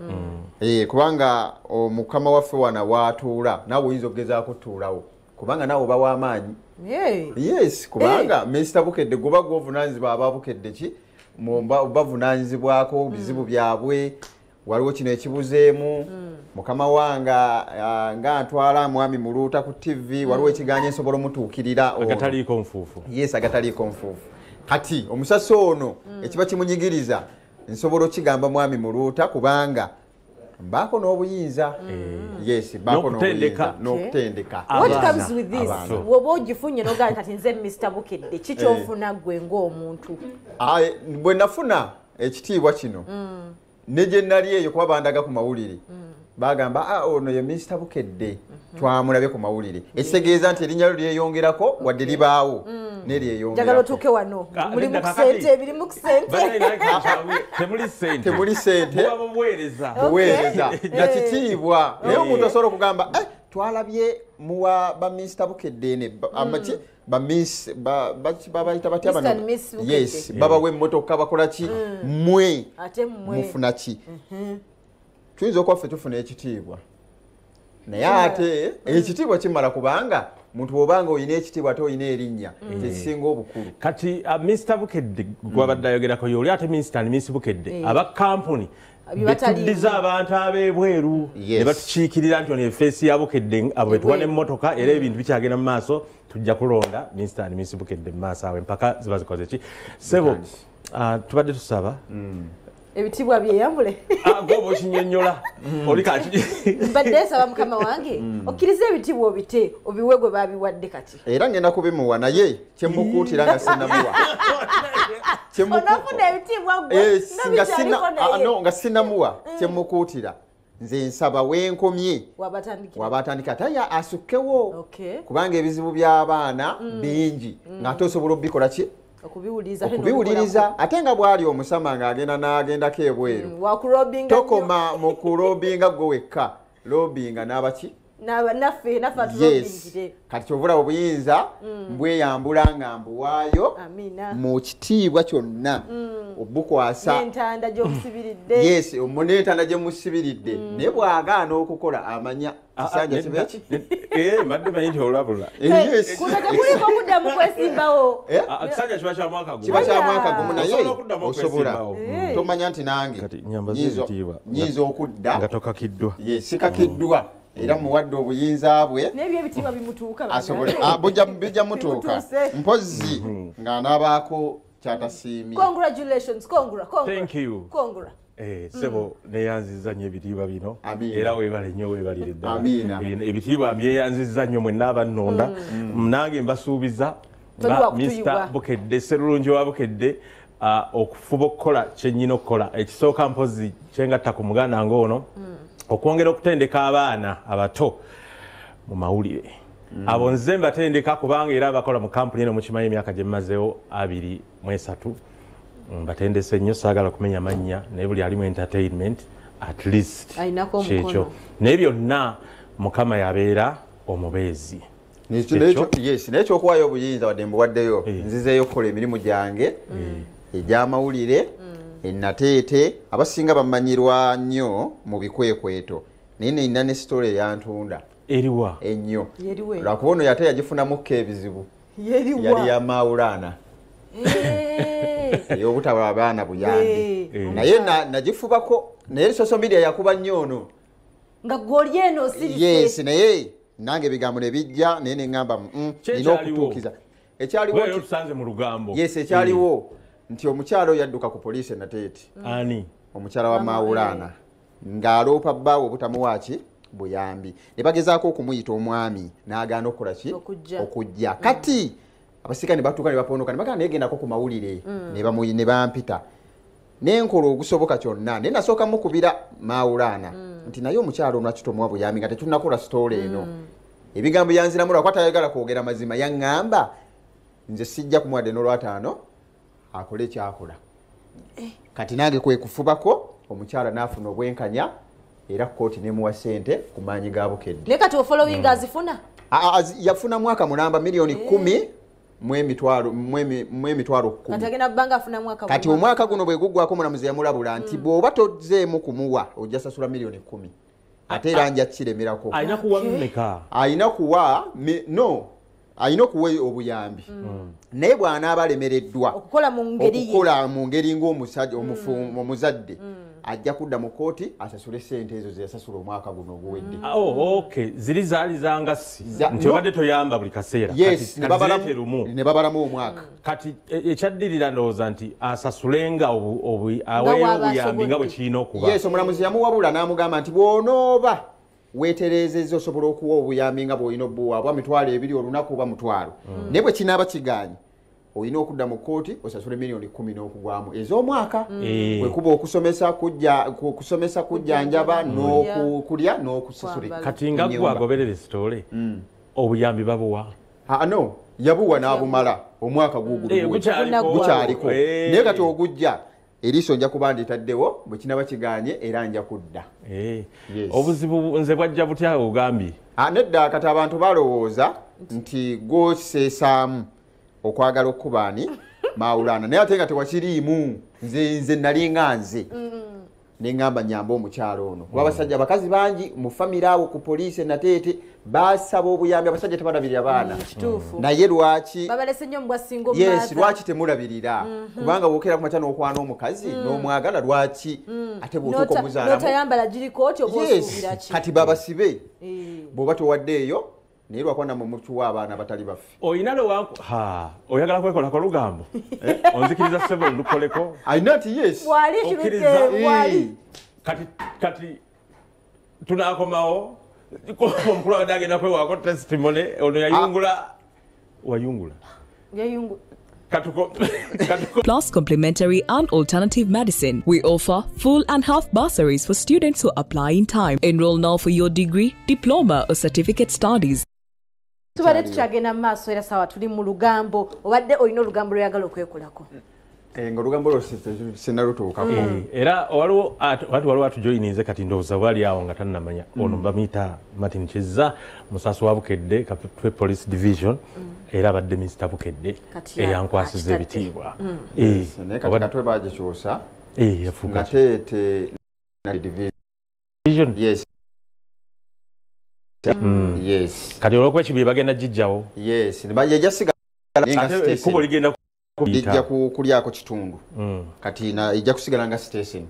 Speaker 13: kubanga omukama waffe wana waatuula naawe oyinza okugezaako tuulawo kubanga naawe oba w'amaanyi yes kubanga Mr. Bukedde goba gw'ovunaanyizibwa ababukedde ki bavunaanyizibwako bizibu byabwe waliwo kino ekibuzeemu mukama wanga nga ntwala mwami muluuta ku TV waliwo ekiganye nsobola omutuukirira
Speaker 2: agataliiko nfuufu
Speaker 13: yes agataliiko nfuufu kati omusasi ono ekiba kimunyigiriza nsobola okigamba mwami muluuta kubanga mbaako n'obuyinza yes mbaako n'okutendeka
Speaker 1: what comes with this woba ogifunye n'ogamba kati nze Mr. Bukedde kikyofuna gwe ng'omuntu
Speaker 13: bwe nafuna ekitiibwa kino ne gye nali eyo kuba bandaga ku mawulire bagamba ono ye Mr. Bukedde twamulabe ku mawulire ekitegeeza nti erinnya lyo lyeyongerako wadde libaawo
Speaker 1: njagala otuuke wano mulimu kusente ebirimu kusente
Speaker 13: temuli sente buweereza na kitiibwa naye omuntu osobola okugamba twalabye muwa ba Mr. Bukedde ne amaki babayita batya bano yes babawe emmotoka bakola ki mwe mufuna ki tuyinza okwaffe tufuna ekitiibwa naye ate ekitiibwa kimala kubanga muntu bw'obanga oyina ekitiibwa ate oyina erinnya tekisinga obukulu
Speaker 2: kati Mr. Bukedde gwabadde ayogerako yoli ate Miss Bukedde aba kampuni betuddiza abantu ab'ebweru ne batukiikirira nti ono efeesi ya Bukedde abo betuwa n'emmotoka era ebintu bikyagenda mu maaso tujja kulonda Mr. and Miss Bukedde mu maaso awe mpaka ziba zikoze ki sebo tubadde tusaba
Speaker 1: ebitibwa byeyambule
Speaker 2: gwoba okinyonnyola oli kati
Speaker 1: mbadde nsaba mukama wange okkiriza ebitibwa obite obiwe gwe babiwadde kati
Speaker 13: era ngenda kubimuwa naye kyemukuutira nga sinnamuwa
Speaker 1: onafuna ebitibwa
Speaker 13: nga sinnamuwa kyemukuutira nze nsaba wenkomye wabatandika taya asukkewo kubanga ebizibu by'abaana bingi ng'ate osobola obikola ki okubiwuliriza ate nga bwali omusama ng'agenda n'agendako ebweru tokoma mu kulobinga gwe wekka lobinga n'abaki
Speaker 1: naffe
Speaker 13: yes kati kyovula obuyinza mbweyambula nga mbuwaayo mu kitiibwa kyonna obukwasa
Speaker 1: n'entanda gy'omusibiridde
Speaker 13: yes n'entanda gye musibiridde naye bw'agaana okukola amanya kisanja kibeki
Speaker 2: mbadde manyi nti olabula
Speaker 1: kuliko okuddamu kwesimbawo
Speaker 2: kisanja kiba kya mwaka gumu
Speaker 13: kiba kya mwaka gumu naye osobola tomanya nti nange nyinza okudda
Speaker 2: nga tokakiddwa
Speaker 13: sikakiddwa era muwadde obuyinza bwe
Speaker 1: n'ebyo ebitiibwa bimutuuka
Speaker 13: asobola bijja mutuuka mpozi ng'anaabaako kyatasiimye
Speaker 2: thank you sebo neyanziza nnyo ebitiibwa bino era weebale nnyo weebalire ddala ebitiibwa mbyeyanziza nnyo mwenna abannonda nange mbasuubiza nga Mr. Bukedde Sserulungi wa Bukedde okufuba okukola kyennyina okukola ekisooka mpozi kyengatta ku muganda ng'ono okwongera okutendeka abaana abato mu mawulire abo nze mbatendeka kubanga era abakola mu kampuni eno mukimanyi emyaka gye mmazeewo 23 mbatendese nnyo saagala kumenya mannya naye buli alimu entertainment at least kyekyo naye byonna mukama yabeera omubeezi
Speaker 13: naye kyokuwaayo obuyinza wadde mbuwaddeyo nzizeeyo okukola emirimu gyange egy'amawulire ennateete abasinga bamanyirwa nnyo mu bikwekweto naye nina ne sitole eyantunda
Speaker 2: eriwa
Speaker 13: ennyo lwakuba ono yate yagifunamukko ebizibu yali ya Maulana ey'obutaba abaana buyambi naye nagifubako naye social media yakuba nnyo ono
Speaker 1: nga gwoli eno osirise
Speaker 13: yes naye nange ebigambo ne bijja naye ne ŋŋamba nina okutuukiza
Speaker 2: ekyaliwo tusanze mu lugambo
Speaker 13: yes ekyaliwo nti omukyalo yadduka ku poliisi enateeti
Speaker 2: ani
Speaker 13: omukyala wa Maulana ng'aloopa bbaawe obutamuwaaki buyambi ne bagezaako okumuyita omwami n'agaana okukola ki okujja kati abasika ne batuuka ne baponoka ne bagamba naye gendako ku mawulire ne bampita n'enkola ogusoboka kyonna naye nasooka mukubira Maulana nti naye omukyalo olwaki tomuwa buyambi nga tetunnakola sitoola eno ebigambo yanziramu lwakuba tayagala kwogera mazima yaŋŋamba nze sijja kumuwadde n'olwataano akole ekyakola kati nange kwe kufubako omukyala n'afuna obwenkanya era kkooti nemuwa ssente ku maanyi ga Bukedde
Speaker 1: naye kati ofollowing azifuna
Speaker 13: yafuna mwaka mulamba miliyoni 10 mu emitwalo 10 kati omwaka guno bwe guggwako mulamuzi yamulabula nti bw'oba tozzeemu kumuwa ojja sasula miliyoni 10 ate era nja kiremerako
Speaker 2: alina kuwa mmeka
Speaker 13: alina kuwa alina okuwa obuyambi naye bw'anaaba alemereddwa
Speaker 1: okukola
Speaker 13: mu ngeri ng'omusajja omuzadde ajja kudda mu kooti asasule ssente ezo zeyasasula omwaka guno oguwedde
Speaker 2: ziri zaali zangasi nti obadde toyamba buli kaseera ne babalamu omwaka kati ekyaddirira ndowooza nti asasulenga aweeyo obuyambi nga bwe kirina okuba
Speaker 13: yes omulamuzi yamuwabula n'amugamba nti bw'onooba weetereezezza osobola okuwa obuyambi nga bw'olina obbuwaabwa mitwalo 2 olunaku oba mutwalo naye bwe kinaaba kigaanye olina okudda mu kooti osasule miliyoni 10 n'okugwamu ez'omwaka bwekuba okusomesa kujjanjaba n'okulya n'okusasulira
Speaker 2: kati nga gwe agoberera esitole obuyambi babuwa
Speaker 13: no yabuwa n'abumala omwaka gukyaliko naye kati ogujja eriiso nja kuba nditaddewo bwe kinaba kiganye era nja kudda
Speaker 2: obuzibu nze bwajja butya ogambye
Speaker 13: nedda kati abantu balowooza nti gwokiseesaamu okwagala okubaani Maulana naye ate nga tewakiriimu nze nalinga nze neŋŋamba nyamba omukyalo ono kuba abasajja abakazi bangi mu famire awo ku poliisi enateete basaba obuyambi abasajja tebalabirira baana naye lwaki lwaki temulabirira kubanga bwokera ku makya n'okwana omukazi n'omwagala lwaki ate bw'otuuka omuzaalamu kati babasibe bw'oba towaddeeyo naye lwakuba namwe mutuwa abaana batali baffe
Speaker 2: oyina oyagala kwekolako lugambo onzikiriza sebo lukoleko
Speaker 13: alina nti yes
Speaker 2: kati tunakomawo omukulu abadde agenda kwewako testimony ono wayungula
Speaker 14: Plus complementary and alternative medicine. We offer full and half bursaries for students who apply in time. Enroll now for your degree, diploma or certificate studies.
Speaker 1: Tubadde tukyagenda mu maaso era sawa tuli mu lugambo obadde olina olugambo lweyagala okwekolako
Speaker 13: ng'olugambo lwo sinnalutuukako.
Speaker 2: Era waliwo atujoyinize kati ndowooza bwali awo nga tannamanya ono bamuyita Martin Kizza Musaso wa Bukedde Kapitwe Police Division era abadde Mr. Bukedde eyankwasiza ebitiibwa.
Speaker 13: Naye kati Katwe baagikyusa
Speaker 2: yafuuka
Speaker 13: nga Teete
Speaker 2: Division.
Speaker 13: Yes. Yes.
Speaker 2: Kati olwokuba ekibiri bagenda gijjawo.
Speaker 13: Yes. Yajja
Speaker 2: ekkubo ligenda
Speaker 13: ijja kulyako kitundu kati ijja kusigala nga station.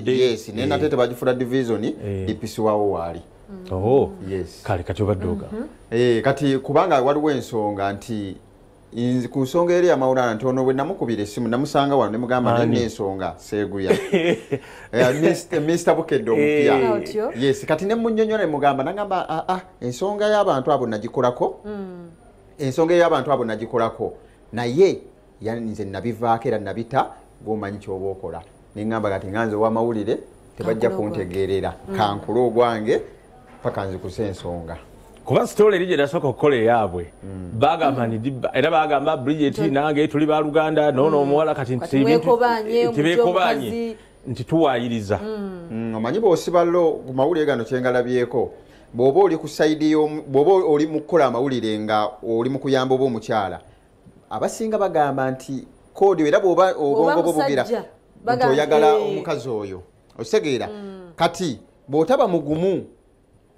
Speaker 13: Yes, nena Teete bagifula division DPC wawo waali. Yes.
Speaker 2: Kale kati obadde
Speaker 13: kati kubanga waliwo ensonga nti ku nsonga eri amawulana nti ono bwe namukubira essimu namusanga wano ne mugamba n'ensonga Seeguya. Mr. Bukedde omupya. Yes, kati ne munnyonnyola ne mugamba nagamba ensonga y'abantu abo nagikolako. Ensonga y'abantu abo nagikolako. Naye nze nabivaako era nabita gwomanyi kyoba okola. Ne ngamba kati nganze ow'amawulire tebajja kuntegeerera. Kankula ogwange paka nzikusa ensonga.
Speaker 2: Kuba story eri gye nasooka okukola eyaabwe bagamba era bagamba Bridget nange tuli ba Luganda noono omuwala kati tibeekobanye nti tuwaayiriza.
Speaker 13: Omanyi bw'osibalo ku mawulire gano kyengalabyeko bw'oba oli ku sayidi bw'oba oli mu kukola amawulire nga oli mu kuyamba oba omukyala abasinga bagamba nti koodi era bw'oba obwongo bwo bugira nti oyagala omukazi oyo ositegeera kati bw'otaba mugumu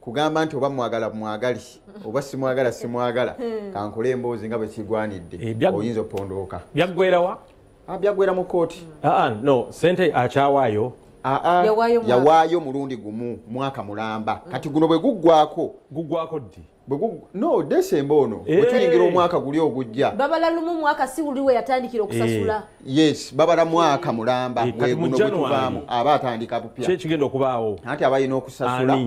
Speaker 13: kugamba nti oba mwagali oba simwagala kankula emboozi nga bwe kigwanidde oyinza opondooka.
Speaker 2: Byaggwerawa?
Speaker 13: Byaggwera mu kooti.
Speaker 2: No sente akyawaayo.
Speaker 13: Yawaayo mulundi gumu mwaka mulamba kati guno bwe guggwako
Speaker 2: ddi?
Speaker 13: No Desemba ono bwe tuyingira omwaka guli ogujja
Speaker 1: babala lumu mwaka si buli we yatandikira okusasula.
Speaker 13: Yes, babala mwaka mulamba bwe guno bwe tuvaamu aba atandika bupya.
Speaker 2: Kye kigenda okubaawo
Speaker 13: ati abalina okusasula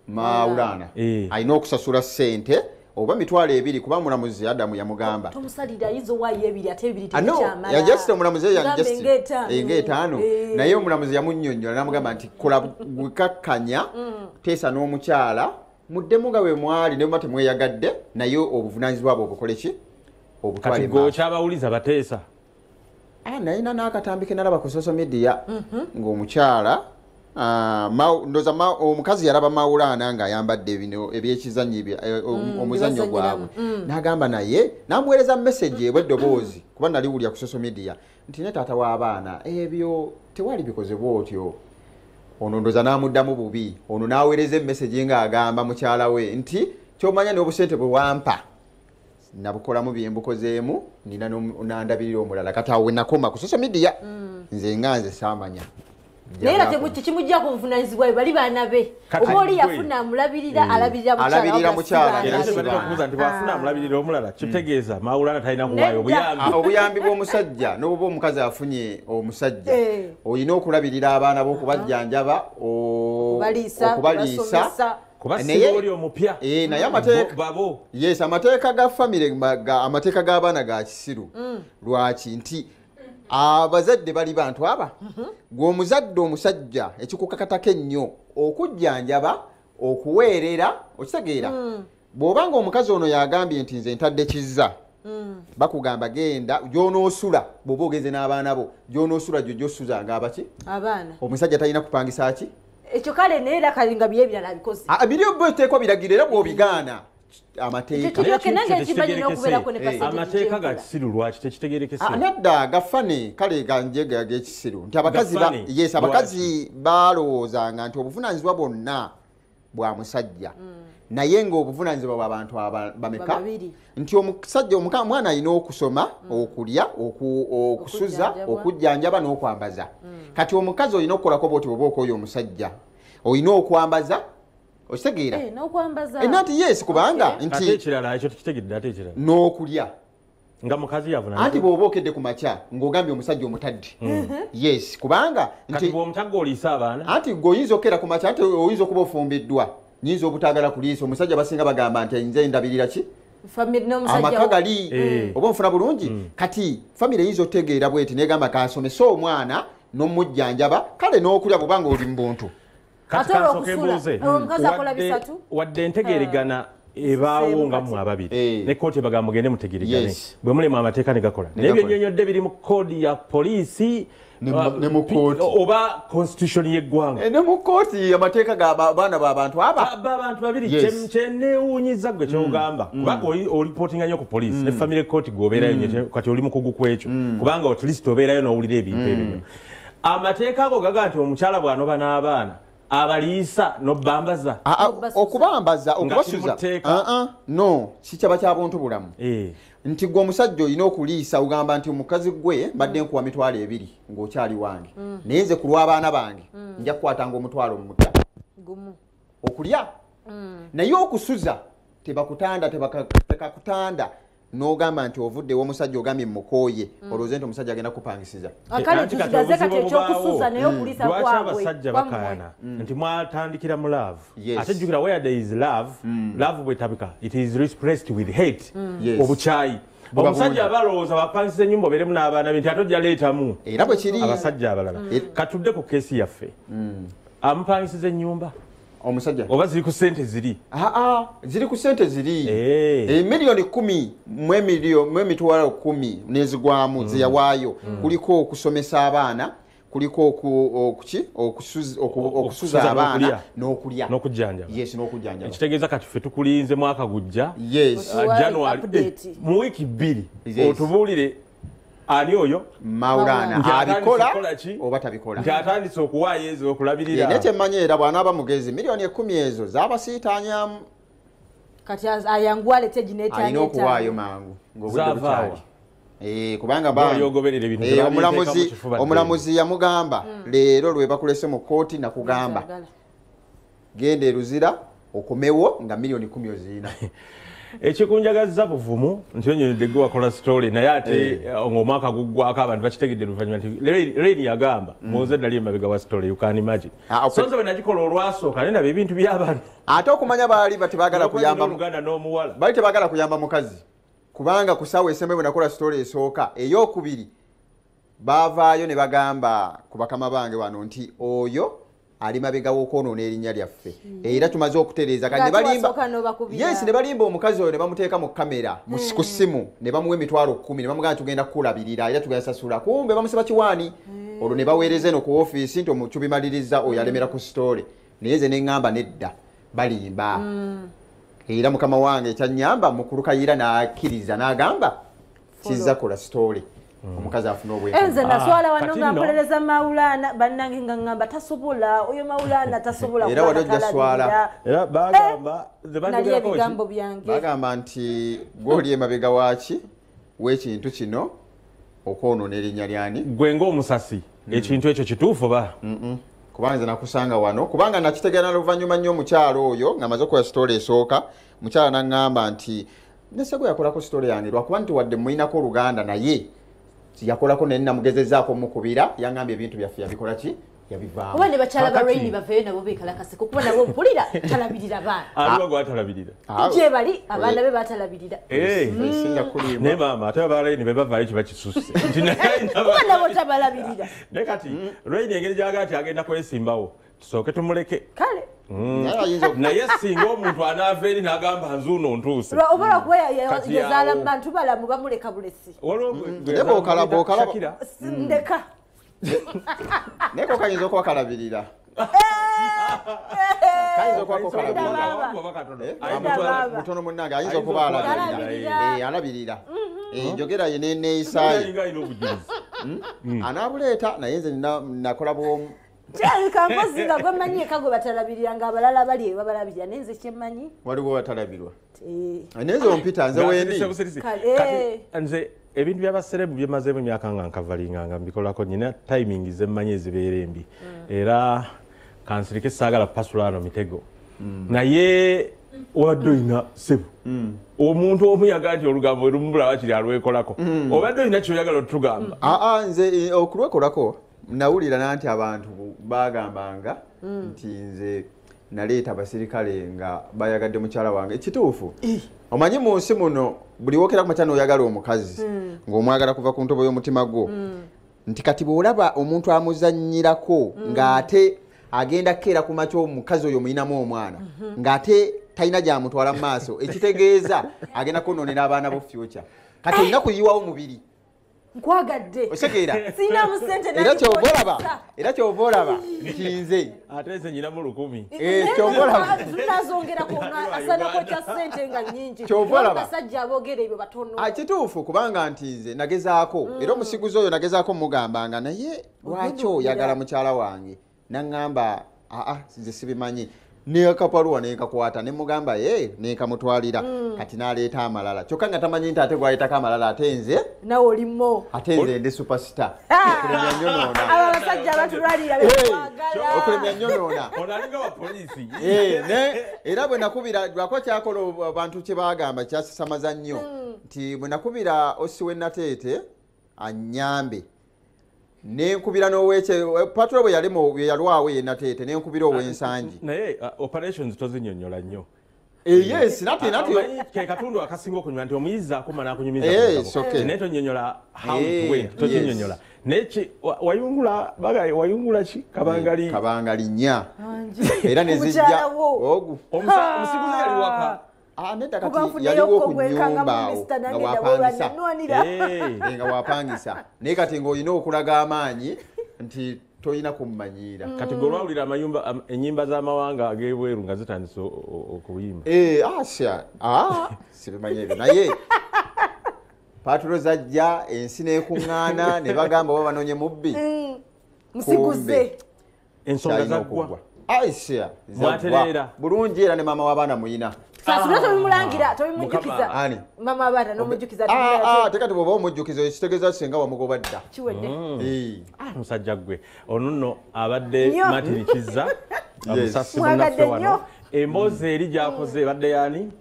Speaker 13: Mawulana alina okusasula ssente oba mitwalo 2 kuba mulamuzi Adamu yamugamba
Speaker 1: tomusalira izo wayi 2 ate 2 tekyamala.
Speaker 13: Ya just omulamuzi ya just engetaano naye omulamuzi yamunnyonnyola namugamba nti kola gwikakkanya Teesa n'omukyala muddemu nga bwe mwali ne mate mweyagadde naye obuvunaanyizibwa bwo obukole ki obutwale
Speaker 2: kati go kyabawuliza Bateesa
Speaker 13: nayina n'akatambike nalaba ku social media ng'omukyala ndoza omukazi yaraba Mawulana nga ayambadde bino ebyekizannyo omuzannyo gwabwe n'agamba naye namuweereza message ebw'eddoboozi kuba naliwulya ku social media nti ne taata w'abaana ebyo tewali bikozebwa otyo. Ono ndoza n'amuddamu bubi ono n'aweereza message ng'agamba mukyala we nti kyomanya n'obusente bwe wampa nabukolamu byembukozeemu nina n'andabirira omulala kati awo we nakoma ku social media nze nganze saamanya.
Speaker 1: Naye ate kimujja ku nvunanyizibwa bali baana be oba oli yafuna amulabirira alabirira
Speaker 13: mukyala
Speaker 2: okubuuza nti bwafuna amulabirira omulala kitegeeza Mawulana talina kuwaayo
Speaker 13: obuyambi bw'omusajja n'oba omukazi afunye omusajja olina okulabirira abaana b'okubajjanjaba okubaliisa
Speaker 2: kuba sioli omupya
Speaker 13: naye amateeka ga famire amateeka g'abaana ga kisiru lwaki nti abazadde bali bantu aba gw'omuzadde omusajja ekikukakatako ennyo okujjanjaba okuweerera okitegeera bw'obanga omukazi ono yagambye nti nze ntadde kizza bakugamba genda gy'onoosula bw'oba ogenze n'abaana bo gy'onoosula gyo gy'osuzanga abaki
Speaker 1: abaana
Speaker 13: omusajja talina kupangisa ki
Speaker 1: ekyo kale naye era kalinga bye ebirala bikoze
Speaker 13: biri biteekwa biragiro era bw'obigaana amateeka
Speaker 2: amateeka ga kisiru lwaki tekitegeerekese
Speaker 13: nedda gafane kale ganje g'ekisiru nti abakazi balowoozanga nti obuvunaanyizibwa bwonna bwa musajja naye ng'obuvunaanyizibwa bw'abantu bameka nti omusajja omwana alina okusoma okulya okusuza okujjanjaba n'okwambaza kati omukazi olina okukolako bwoti oba okooyo omusajja olina okwambaza okitegeera nati yes kubanga nti
Speaker 2: ekirala ekyo tukitegedde ate ekirala
Speaker 13: n'okulya
Speaker 2: nga mukazi yavuna
Speaker 13: anti bw'oba okedde ku makya ng'ogambye omusajja omutadde yes kubanga
Speaker 2: nti bw'omutagga oliisa abaana
Speaker 13: anti ng'oyinza okera ku makya anti oyinza okuba ofumbiddwa nyinza obutagala kuliisa omusajja basinga bagamba nti nze ndabirira ki amaka gali oba onfuna bulungi kati famire yinza otegeera bweti negamba kansomesa omwana n'omujjanjaba kale n'okulya bw'obanga oli mu buntu
Speaker 2: wadde ntegeeragana ebaawo nga mu ababiri ne kooti bagamba mugende mutegeregane bwe mulemu amateeka ne gakola naye byennyonnyodde biri mu koodi ya poliisi
Speaker 13: ne mu kooti
Speaker 2: oba constitution y'eggwanga
Speaker 13: ne mu kooti amateeka g'abaana b'abantu
Speaker 2: abantu babiri kyenneewuunyiza gwe kyogamba kubanga olipootinga nnyo ku poliisi ne family court gweobeerayo nnyo kati oli mukugu kwekyo kubanga at least obeerayo n'owulira ebintu ebyo amateeka ago gaga nti omukyala bw'anoba n'abaana abaliisa nobambaza
Speaker 13: okubambaza okubasuza no kikyaba kya buntu bulamu nti gwe omusajja olina okuliisa ugamba nti omukazi gwe mbadde nkuwa mitwalo 2 ng'okyali wange naye nze ku lw'abaana bange nja kukwatanga omutwalo omutta okulya naye okusuza tebakutanda tebakakutanda n'ogamba nti ovuddewo omusajja ogambye mukooye olowooza nti omusajja agenda kupangisiza
Speaker 2: lwaki abasajja bakaana nti mwatandikira mu love ate jjukira where there is love love bwetabika it is repressed with hate obukyayi omusajja abalowooza bapangisiza ennyumba obeeremu n'abaana be nti ate ojja leetamu
Speaker 13: era bwe kiri
Speaker 2: abasajja abalala katudde ku keesi yaffe amupangisiza ennyumba omusajja oba ziri ku ssente ziri
Speaker 13: ziri ku ssente ziri miliyoni 10 mu emitwalo 10 nezigwamu zeyawaayo kuliko okusomesa abaana kuliko okusuza abaana n'okujjanjaba
Speaker 2: ekitegeeza kati ffe tukulinze mwaka gujja January mu wiiki 2 otubuulire ani oyo
Speaker 13: Maulana abikola oba tabikola
Speaker 2: nti atandise okuwaayo ezo okulabirira
Speaker 13: nekyemmanyi era bw'anaaba mugezi miliyoni 10 ezo zaabasiitanyamu
Speaker 1: kati ayangu alete gineeta
Speaker 13: alina okuwaayo mangu
Speaker 2: zaavaawa
Speaker 13: kubanga omulamuzi yamugamba leero lwe bakulese mu kooti nakugamba genda eruzira okomewo nga miliyoni 10 ozirina
Speaker 2: ekikunjagazza buvumu nti onyonedde gwe wakola story naye ate ng'omwaka guggwako abantu bakitegedde luvannyuma nti Rain yagamba muze ddali emabega wa story you can imagine so nze bwe nagikola olwasooka naye naba ebintu by'abantu
Speaker 13: ate okumanya baali tebaagala kuyamba
Speaker 2: Uganda n'omuwala
Speaker 13: baali tebaagala kuyamba mukazi kubanga ku ssaawa esembe bwe nakola story esooka ey'okubiri baavaayo ne bagamba ku bakama bange wano nti oyo ali mabega w'okwonoona erinnya lyaffe era tumaze okutereeza kati ne balimba omukazi oyo ne bamuteeka mu kamera ku ssimu ne bamuwa emitwalo 10 ne bamugamba tugenda kulabirira era tugenda sasula kumbe bamusiba kiwaani olwo ne baweereza eno ku ofiisi nti omukibimaliriza oyo alemera ku story naye ze ne ŋŋamba nedda balimba era mukama wange ekyannyamba mukulu Kayiira n'akkiriza n'agamba kizza kola story omukazi afuna obwenge
Speaker 1: enze naswala wano nga mpolereza Maulana bannange nga ngamba tasobola oyo Maulana tasobola
Speaker 13: era wali ojja swala
Speaker 2: era bagamba
Speaker 1: nali ebigambo byange
Speaker 13: bagamba nti gwoli emabega waaki w'ekintu kino okwonoona erinnya lyani
Speaker 2: gwe ng'omusasi ekintu ekyo kituufu ba
Speaker 13: kubanga nze nakusanga wano kubanga nakitegeera luvannyuma nnyo omukyalo oyo nga maze okukola story esooka mukyala n'aŋŋamba nti nesegwe yakolako story yange lwakuba nti wadde muyinako oluganda naye yakolako naye namugezezaako mukubira yaŋŋambye ebintu byaffe yabikola ki yabivaamu
Speaker 1: oba ne bakyala ba Rain baveeyo nabo beekalakase kuba nabo mpulira talabirira baana
Speaker 2: aliwo gwatalabirira
Speaker 1: gye bali abaana be batalabirira
Speaker 2: naye maama ate aba Rain be bavaayo kiba kisusse
Speaker 1: kuba nabo tabalabirira
Speaker 2: naye kati Rain engeri gy'agaa ti agenda kwesimbawo tusooke tumuleke
Speaker 1: kale
Speaker 2: naye singa omuntu anaava eri n'agamba nzuuno ntuuse
Speaker 1: oba lwakuba yazaala bantu balamu bamuleka bulesi
Speaker 13: bokalaba
Speaker 1: ndeka
Speaker 13: naye ko kayinza okwakalabirira kayinza okwakokalabiriramutono munnange ayinza okuba alabirira njogera ye neneeyisaayo anaabuleeta naye nze nakola bwomu
Speaker 1: kampozi nga gwe mmanyi eka gwe batalabirira nga abalala bali eyo babalabirira naye nze kyemmanyi
Speaker 13: waliwo batalabirwa naye nze ompita nze wendi
Speaker 2: nze ebintu byabaserebu byemazeemu emyaka nga nkavalinga nga mbikolako nyina timing zemmanyi ezibeera embi era kansirike saagala pasulano mitego naye obadde olina sebu omuntu omu yagaa nti olugambo olumubulawa kiri alwekolako obadde olina kyoyagala otugamba
Speaker 13: nze okulwekolako nawulira nti abantu bagambanga nti nze naleeta abasirikale nga bayagadde mukyala wange ekituufu omanyi mu nsi muno buli wokera ku makyano oyagala omukazi ng'omwagala kuva ku ntobo y'omutima gwo nti kati bw'olaba omuntu amuzannyirako ng'ate agenda kkeera ku makya omukazi oyo muyinamu omwana ng'ate talina gyamutwala mu maaso ekitegeeza agenda kunonera abaana bo future kati olina kuyiwawo mubiri
Speaker 1: nkwagadde
Speaker 13: osekeera
Speaker 1: sina mu sente
Speaker 13: era kyova olaba ntinze
Speaker 2: ate nze nyinamu
Speaker 13: 10 kyova olaba
Speaker 1: tunazongera asanako kya sente nga nyingi
Speaker 13: kyova olaba
Speaker 1: basajja aboogera ebyo batono
Speaker 13: kituufu kubanga ntinze nagezaako era omusiguzi oyo nagezaako mugambanga naye lwaki oyagala mukyala wange naŋŋamba nze sibimanyi nekapaluwa nekakwata nemugamba nekamutwalira kati naleeta amalala kyokka nga tamanyi nti ate gwaleetako amalala ate nze
Speaker 1: nawe olimo
Speaker 13: ate nze ndi superstar okulemya nyonoona
Speaker 1: abasajja batulwalira bekwagala
Speaker 13: okulemya nyonoona
Speaker 2: onalinga wa polisi
Speaker 13: era bwe nakubira lwako kyakola abantu kye bagamba kyasisamaza nnyo nti bwe nakubira Osiwe Nateete anyambe nenkubira n'oweke patro bwe yalwawo ye Nateete nenkubira ow'ensangi
Speaker 2: naye operations tozinyonnyola nnyo
Speaker 13: yes nati
Speaker 2: ke katundu akasinga okunyuma nti omuyizi akoma n'akunyumiza naye tonyonnyola how it went tokinyonnyola naye wayungula ki
Speaker 13: kabangali nnya era nezijja
Speaker 2: omusiguzi yali waka
Speaker 13: nedda kati yaliwo ku nnyumba awo nga wapangisa naye kati ng'olina okulaga amaanyi nti tolina kummanyiira
Speaker 2: kati golwawulira ennyimba z'amawanga ag'ebweru nga zitandise okuyimba
Speaker 13: sibimanyi ebyo naye patulo zajja ensi n'ekuŋŋaana ne bagamba oba banoonye mubbi
Speaker 1: musiguze
Speaker 2: ensonga zaggwa
Speaker 13: mwatereera bulungi era ne maama w'abaana muyina
Speaker 1: Fasula tobimulangira tobimujjukiza mama abaana n'omujjukiza
Speaker 13: tekati bw'oba omujjukiza ekitegeeza singa wamugoba dda
Speaker 1: kiwedde
Speaker 2: musajja gwe ono nno abadde Martin Kizza omusasi munnaffe wano emboozi eri gy'akoze ebadde yaani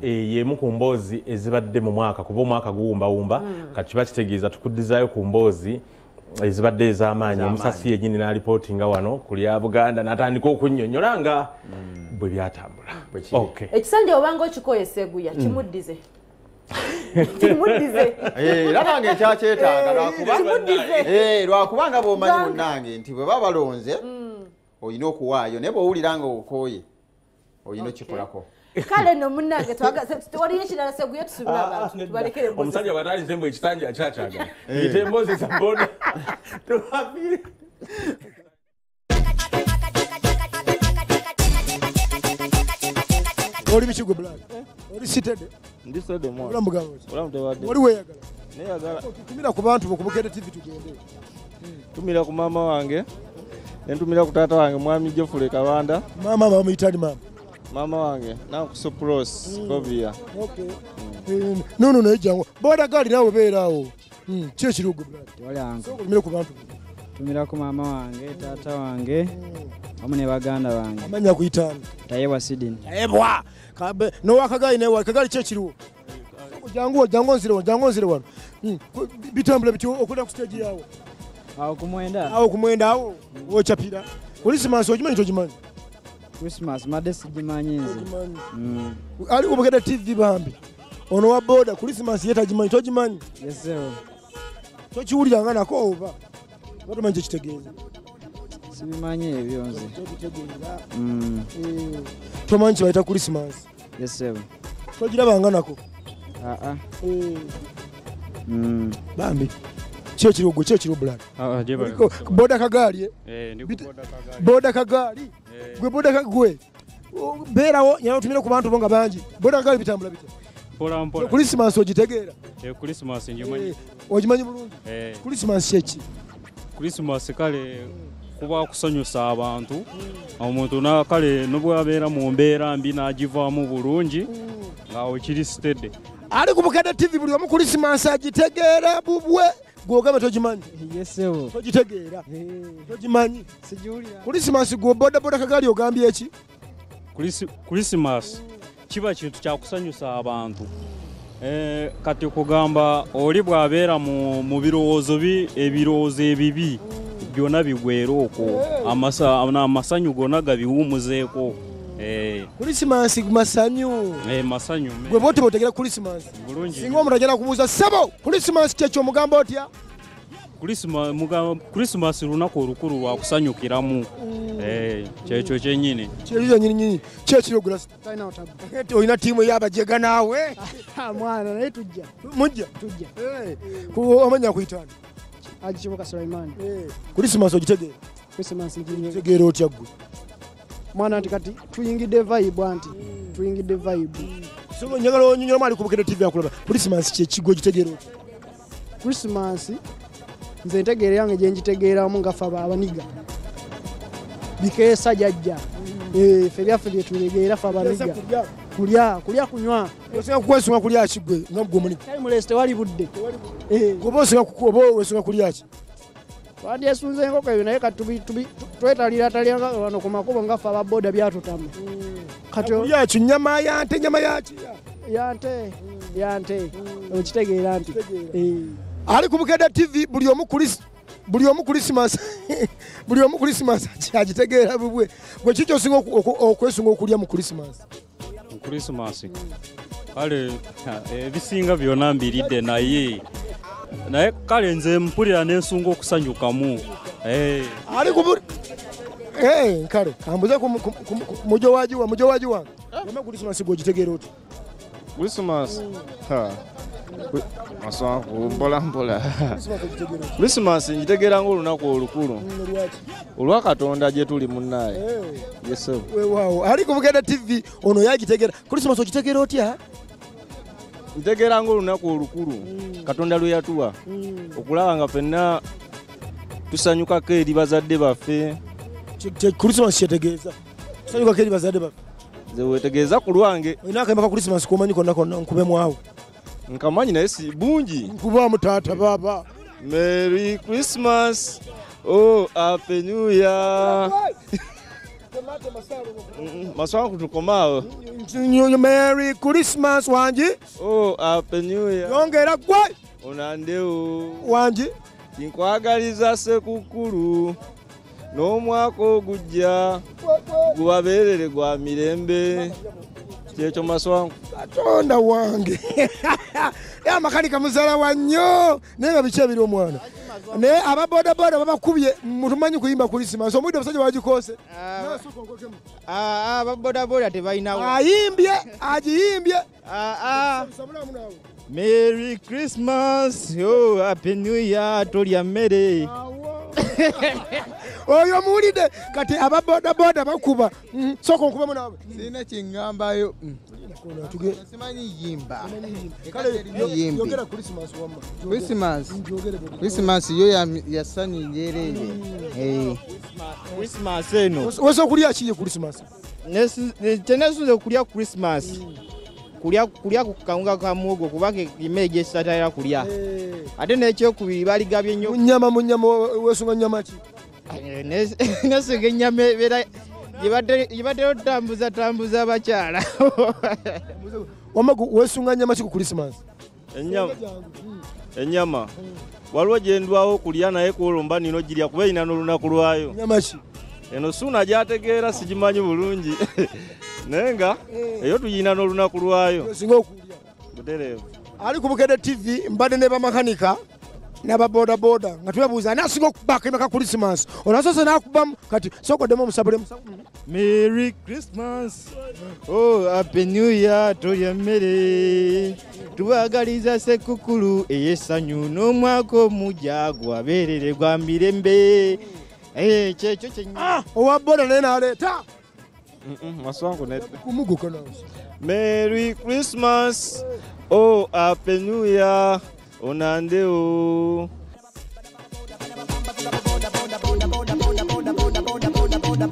Speaker 2: y'emu ku mboozi ezibadde mu mwaka kuba omwaka guwumbawumba kati kiba kitegeeza tukuddizaayo ku mboozi ezibadde ez'amaanyi omusasi yennyini n'alipootinga wano ku lya Buganda n'atandika okunnyonnyola nga bwe byatambula
Speaker 1: ekisanja obanga okikoyesa eguya kimuddize kimuddize
Speaker 13: era nange ekyakyetaaga lwakubanga bw'omanyi munnange nti bwe baba balonze olina okuwaayo naye bw'owulira nga okooye olina okikolako
Speaker 1: kale no munnange waliyo ekirala seguye tusubira abantu tubalekere
Speaker 2: omusajja bw'atalize mbu ekitanja akyakyagala yita emboozi za boda tubabire
Speaker 15: oli bikigo black oli sitede
Speaker 16: ndi sitede mwa
Speaker 15: olamu gawo
Speaker 16: olamu tewadde
Speaker 15: oli weyagala
Speaker 16: neyagala
Speaker 15: tumira ku bantu bokubukere TV tugende
Speaker 16: tumira ku mama wange nentumira ku taata wange mwami Jeffrey Kabanda
Speaker 15: mama bamuyitani
Speaker 16: mama wange nakusopros Scovia
Speaker 15: no ejango boda gali nawe beerawo kye kirugo black
Speaker 17: wali anko
Speaker 15: tumira ku bantu
Speaker 17: tumira ku mama wange taata wange amu ne baganda bange
Speaker 15: amanya kuyitana
Speaker 17: tayewa Sydney
Speaker 15: ebwa kabe no wakagali nawe kagali kye kirugo jango nzire wano bitambula bityo okulira ku stage yawo
Speaker 17: awo
Speaker 15: kumwenda awo ochapira Christmas ojimanyi tojimanyi
Speaker 17: Christmas made sijimanyi nze
Speaker 15: ali kubukeda TV bambi ono wa boda Christmas yeta jimanyi tojimanyi
Speaker 17: yesero
Speaker 15: tokiwulira nga nako oba batumanyi kitegeeza
Speaker 17: sibimanyi ebyo nze
Speaker 15: tomanyi kibayita Christmas
Speaker 17: yesero
Speaker 15: togirabanga nako bambi kyekiro blood boda kagali boda kagali gwe boda kagwe beerawo nyina otumire ku bantu bonga bangi boda kagali bitambula bite Christmas ogitegeera
Speaker 16: Christmas njimanyi
Speaker 15: ogimanyi bulungi Christmas kyeki
Speaker 16: Christmas kale kuba kusanyusa abantu omuntu nakale nobwabeera mu mbeera mbi n'agivaamu bulungi nga okiri sitede
Speaker 15: ali ku Bukede TV buli omu Christmas agitegeera bubwe gwogambe togimanyi
Speaker 17: yesewo
Speaker 15: togitegeera togimanyi
Speaker 17: sijuulira
Speaker 15: Christmas gwo boda kagali ogambye eki
Speaker 16: Christmas kiba kintu kyakusanyusa abantu kati kugamba oli bwabeera mu birowoozo ebirowoozo ebibi byonna bigwera okwo amasanyu gonna gabiwumuzeeko
Speaker 15: Christmas masanyu
Speaker 16: masanyu
Speaker 15: gwe bote botegera Christmas singa omuntu agenda kubuuza sebo Christmas kyekyo omugamba otya
Speaker 16: Christmas lunaku olukulu lwa kusanyukiramu. Kyekyo kyennyini.
Speaker 15: Kyekyo nnyini kyekirogula olina ttiimu ey'abajega naawe
Speaker 18: mwana naye tujja
Speaker 15: mujja
Speaker 18: tujja
Speaker 15: amanya kuyitana
Speaker 18: Agikibuka Sulaiman.
Speaker 15: Christmas ogitegeera
Speaker 18: Christmas
Speaker 15: ngitegeera otya ggwe
Speaker 18: mwana nti kati tuyingidde vibe anti tuyingidde vibe
Speaker 15: so njagala onyonyola mali kubukira TV akulaba Christmas kyekigo gitegeera otya
Speaker 18: Christmas nze ntegeera yange gye ngitegeeramu nga ffe abaniga bikeesa jajja ffe byaffe bye tulegeera ffe abaniga kulya kunywa
Speaker 15: osinga kukwesunga kulya ki gwe nga gwomunika
Speaker 18: kali mulesi tewali budde
Speaker 15: oba wesunga kulya ki
Speaker 18: twandyesunze enkoko ebyo naye kati twetaliratalira wano ku makubo nga ffe ababoda byatutama
Speaker 15: kulya ki nyama yante nyama yaki
Speaker 18: yante okitegeera nti
Speaker 15: ali ku Bukedde TV buli omu Christmas buli omu Christmas agitegeera bubwe gwe kiki osinga okwesunga okulya mu Christmas
Speaker 16: kale ebisinga byonna mbiridde naye kale nze mpulira n'ensunga okusanyukamu
Speaker 15: ali ku kale ambuze mujowaji wange yama Christmas gwogitegeera oti
Speaker 19: Christmas maswanku mpolampola Christmas ngitegeera ng'olunaku olukulu olwa Katonda gye tuli munnaye yesu
Speaker 15: weewaawo ali ku Bukedde TV ono yagitegeera Christmas ogitegeera otya
Speaker 19: ntegeera ng'olunaku olukulu Katonda lwe yatuwa okulaba nga ffenna tusanyukako eri bazadde baffe
Speaker 15: Christmas kyetegeeza tusanyukako eri bazadde baffe
Speaker 19: nze wetegeeza ku lwange
Speaker 15: olina akayimba ka Christmas komanyi konna nkubemwawo
Speaker 19: nkamanyi naye si bungi
Speaker 15: nkubaamu taata baaba
Speaker 19: Merry Christmas oh Happy New Year maswanku tukomaawo
Speaker 15: Merry Christmas wangi
Speaker 19: oh Happy New Year
Speaker 15: yongera gwe
Speaker 19: onandewo
Speaker 15: wangi
Speaker 19: nkwagaliza sekukulu n'omwaka ogujja gubabeerere gwa mirembe kyekyo maswanku
Speaker 15: Katonda wange amakanika muzaala wa nnyo naye nga biki ebiri omwana naye ababodaboda babakubye mutumanyi kuyimba Christmas omwidde obusajja bagikoose
Speaker 20: ababodaboda tebalinawo
Speaker 15: ayimbye agiyimbye
Speaker 20: Merry Christmas oh Happy New Year tolya mmere
Speaker 15: oyo muwulidde kati ababodaboda bakuba sooka onkubemu naawe
Speaker 20: sirina kyeŋŋambayo simanyi yimba Christmas yo yasanyu njereere Christmas eno
Speaker 15: wesa okulya kiye Christmas
Speaker 20: kyenesunze okulya Christmas kulya ku kawunga ka muwogo kubanga emmere gyesitatayira kulya ate n'ekyokubiri baligabye nnyo
Speaker 15: munyama wesunga nyama ki
Speaker 20: nesunga ennyama ebeera gyebatera otambuzatambuza abakyala
Speaker 15: wamagu wesunga nyama ki ku Christmas
Speaker 19: ennyama waliwo gyendwawo okulya naye kuolomba nino girya kuba erina n'olunaku lwayo
Speaker 15: nyama ki
Speaker 19: eno suuna gyategeera sigimanyi bulungi naye nga eyo tuyina n'olunaku lwayo
Speaker 15: singa okulya
Speaker 19: butereevu
Speaker 15: ali ku Bukedde TV mbadde ne bamakanika n'ababodaboda nga twebuuza ani asinga okuba akayimba ka Christmas onasoose n'akubamu kati sookoddemu omusabule
Speaker 20: Merry Christmas oh Happy New Year tolya mmere tubagaliza sekukulu ey'essanyu n'omwaka omujja gwabeerere gwa mirembe kyekyo kyennyini
Speaker 15: owa boda naye n'aleeta
Speaker 19: maswanku
Speaker 15: kumuguka nawe
Speaker 19: Merry Christmas oh Happy New Year onandewo
Speaker 4: boda